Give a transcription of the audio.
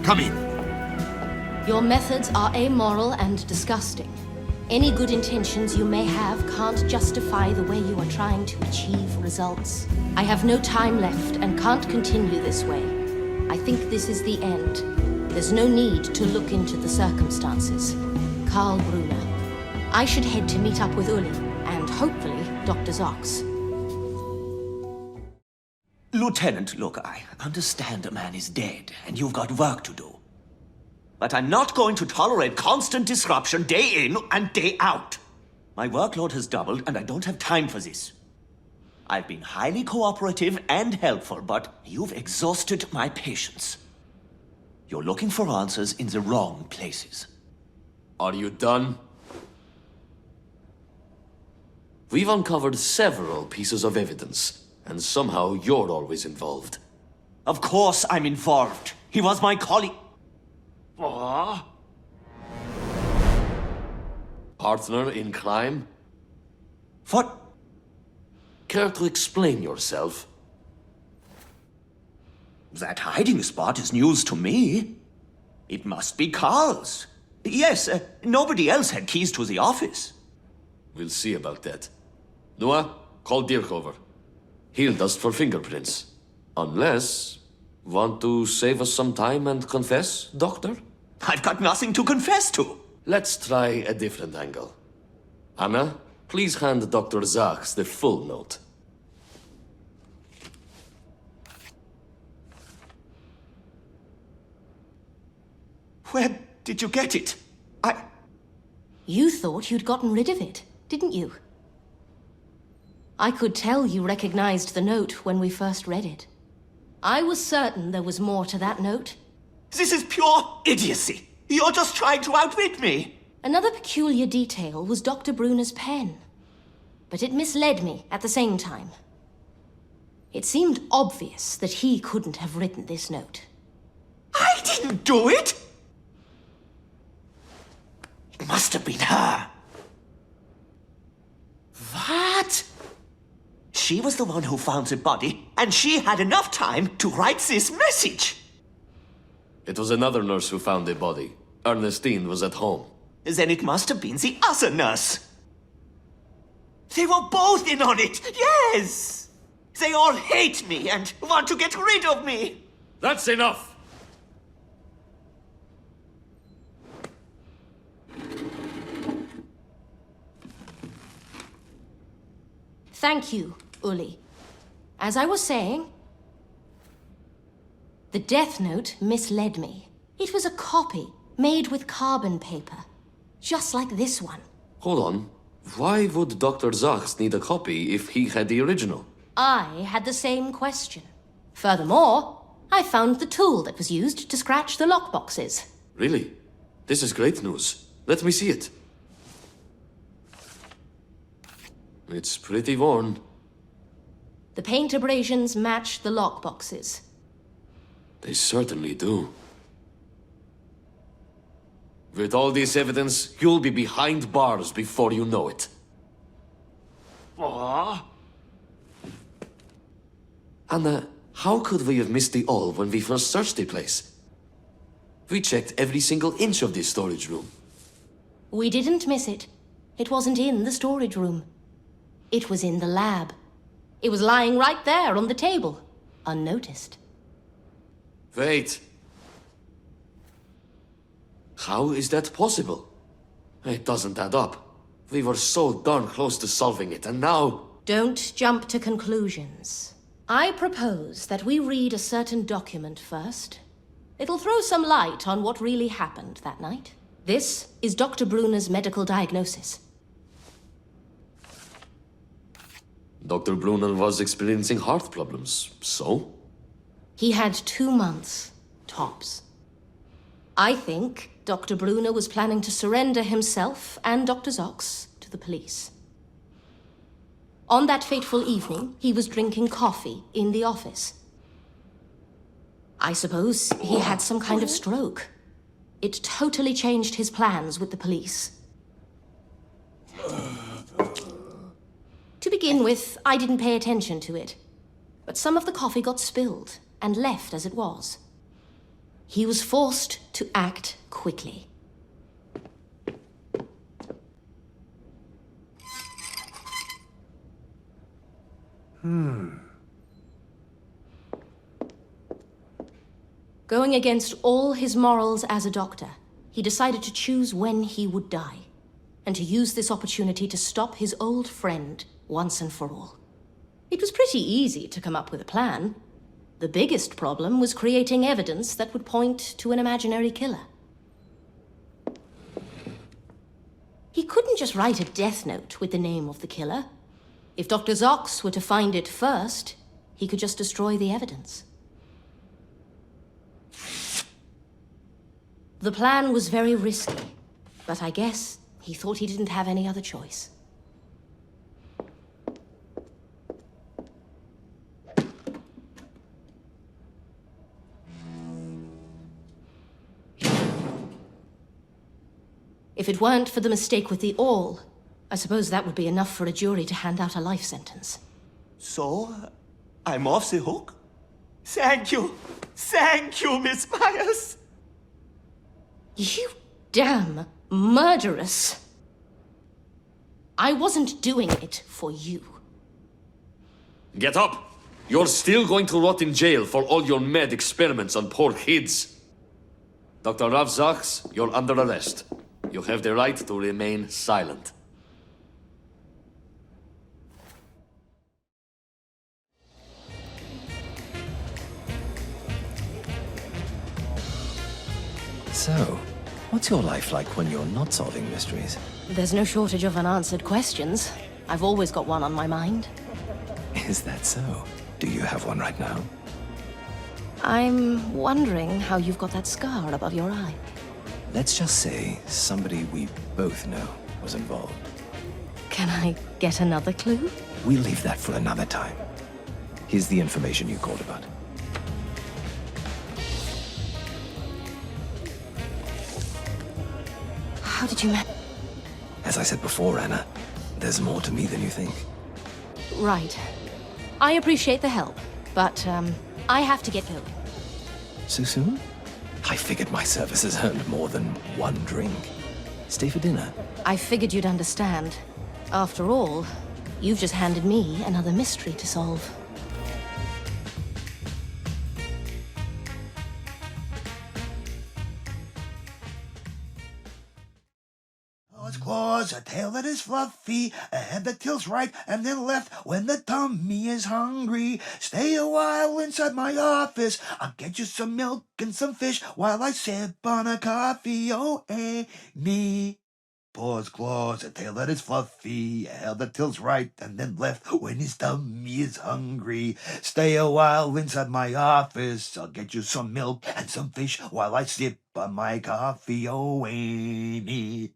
Come in. Your methods are amoral and disgusting. Any good intentions you may have can't justify the way you are trying to achieve results. I have no time left and can't continue this way. I think this is the end. There's no need to look into the circumstances. Karl Brunner. I should head to meet up with Uli, and hopefully Dr. Zox. Lieutenant, look, I understand a man is dead, and you've got work to do. But I'm not going to tolerate constant disruption day in and day out. My workload has doubled, and I don't have time for this. I've been highly cooperative and helpful, but you've exhausted my patience. You're looking for answers in the wrong places. Are you done? We've uncovered several pieces of evidence, and somehow you're always involved. Of course I'm involved. He was my colleague. Partner in crime? What? Care to explain yourself? That hiding spot is news to me. It must be Carl's. Yes, nobody else had keys to the office. We'll see about that. Noah, call Dirk over. He'll dust for fingerprints. Unless... Want to save us some time and confess, Doctor? I've got nothing to confess to. Let's try a different angle. Anna, please hand Dr. Zox the full note. Where did you get it? You thought you'd gotten rid of it, didn't you? I could tell you recognized the note when we first read it. I was certain there was more to that note. This is pure idiocy. You're just trying to outwit me. Another peculiar detail was Dr. Brunner's pen. But it misled me at the same time. It seemed obvious that he couldn't have written this note. I didn't do it! It must have been her. What? She was the one who found the body, and she had enough time to write this message. It was another nurse who found the body. Ernestine was at home. Then it must have been the other nurse. They were both in on it, yes! They all hate me and want to get rid of me. That's enough! Thank you, Uli. As I was saying, the death note misled me. It was a copy made with carbon paper, just like this one. Hold on. Why would Dr. Zox need a copy if he had the original? I had the same question. Furthermore, I found the tool that was used to scratch the lockboxes. Really? This is great news. Let me see it. It's pretty worn. The paint abrasions match the lockboxes. They certainly do. With all this evidence, you'll be behind bars before you know it. Anna, how could we have missed the all when we first searched the place? We checked every single inch of this storage room. We didn't miss it. It wasn't in the storage room. It was in the lab. It was lying right there on the table, unnoticed. Wait. How is that possible? It doesn't add up. We were so darn close to solving it, and now... Don't jump to conclusions. I propose that we read a certain document first. It'll throw some light on what really happened that night. This is Dr. Brunner's medical diagnosis. Dr. Brunner was experiencing heart problems, so? He had 2 months, tops. I think Dr. Brunner was planning to surrender himself and Dr. Zox to the police. On that fateful evening, he was drinking coffee in the office. I suppose he had some kind of stroke. It totally changed his plans with the police. To begin with, I didn't pay attention to it. But some of the coffee got spilled and left as it was. He was forced to act quickly. Going against all his morals as a doctor, he decided to choose when he would die, and to use this opportunity to stop his old friend once and for all. It was pretty easy to come up with a plan. The biggest problem was creating evidence that would point to an imaginary killer. He couldn't just write a death note with the name of the killer. If Dr. Zox were to find it first, he could just destroy the evidence. The plan was very risky, but I guess he thought he didn't have any other choice. If it weren't for the mistake with the awl, I suppose that would be enough for a jury to hand out a life sentence. So, I'm off the hook? Thank you, Miss Myers. You damn murderess! I wasn't doing it for you. Get up! You're still going to rot in jail for all your mad experiments on poor kids. Dr. Rav Zachs, you're under arrest. You have the right to remain silent. So, what's your life like when you're not solving mysteries? There's no shortage of unanswered questions. I've always got one on my mind. Is that so? Do you have one right now? I'm wondering how you've got that scar above your eye. Let's just say somebody we both know was involved. Can I get another clue? We'll leave that for another time. Here's the information you called about. How did you As I said before, Anna, there's more to me than you think. Right. I appreciate the help, but, I have to get going. So soon? I figured my services earned more than one drink. Stay for dinner. I figured you'd understand. After all, you've just handed me another mystery to solve. Its claws, a tail that is fluffy, a head that tilts right and then left when the tummy is hungry. Stay a while inside my office, I'll get you some milk and some fish while I sip on a coffee. Oh, Amy. Paws, claws, a tail that is fluffy, a head that tilts right and then left when his tummy is hungry. Stay a while inside my office, I'll get you some milk and some fish while I sip on my coffee. Oh, Amy.